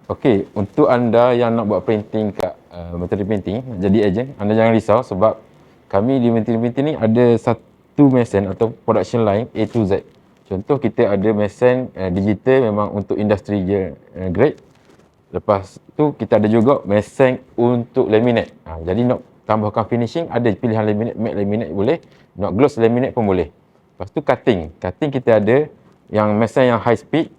Okey, untuk anda yang nak buat printing kat Materi Printing, nak jadi ejen, anda jangan risau sebab kami di Materi Printing ni ada satu mesin atau production line A to Z. Contoh kita ada mesin digital memang untuk industri grade. Lepas tu kita ada juga mesin untuk laminate. Jadi nak tambahkan finishing ada pilihan laminate, matte laminate boleh, nak gloss laminate pun boleh. Lepas tu cutting. Cutting kita ada yang mesin yang high speed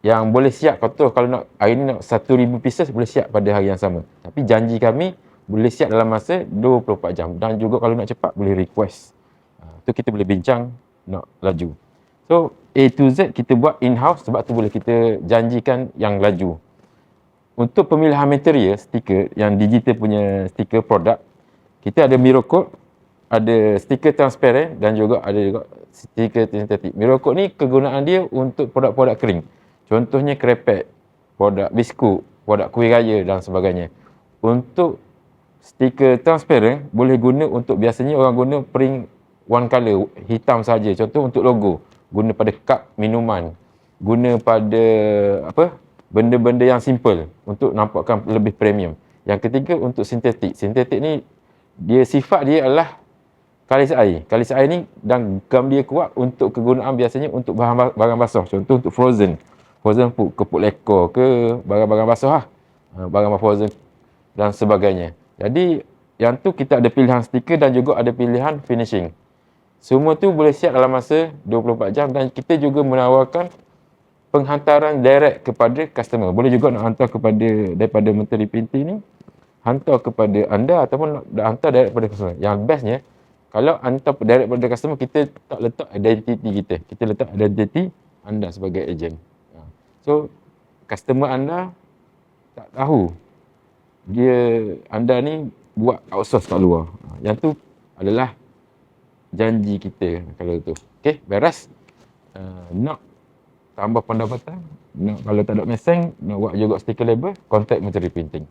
yang boleh siap contoh kalau nak hari ni nak 1000 pieces boleh siap pada hari yang sama. Tapi janji kami boleh siap dalam masa 24 jam dan juga kalau nak cepat boleh request. Tu kita boleh bincang nak laju. So A to Z kita buat in-house sebab tu boleh kita janjikan yang laju. Untuk pemilihan material stiker yang digital punya stiker produk, kita ada mirror coat, ada stiker transparent dan juga ada juga stiker sintetik. Mirror coat ni kegunaan dia untuk produk-produk kering. Contohnya krepek, produk biskut, produk kuih raya dan sebagainya. Untuk stiker transparent boleh guna untuk biasanya orang guna print one color, hitam saja. Contoh untuk logo, guna pada cup minuman, guna pada benda-benda yang simple untuk nampakkan lebih premium. Yang ketiga untuk sintetik. Sintetik ni sifat dia adalah kalis air. Kalis air ni dan gam dia kuat untuk kegunaan biasanya untuk barang basah. Contoh untuk frozen food, kepuk lekor ke barang-barang basah lah. Barang frozen dan sebagainya. Jadi yang tu kita ada pilihan stiker dan juga ada pilihan finishing. Semua tu boleh siap dalam masa 24 jam dan kita juga menawarkan penghantaran direct kepada customer. Boleh juga nak hantar daripada Materi Printing ni, hantar kepada anda ataupun nak hantar direct kepada customer. Yang bestnya, kalau hantar direct kepada customer, kita tak letak identiti kita. Kita letak identiti anda sebagai ejen. So, customer anda tak tahu anda ni buat outsource kat luar. Yang tu adalah janji kita kalau tu. Okey, beres. Nak tambah pendapatan, kalau tak ada mesin, nak buat juga stiker label, contact Materi Printing.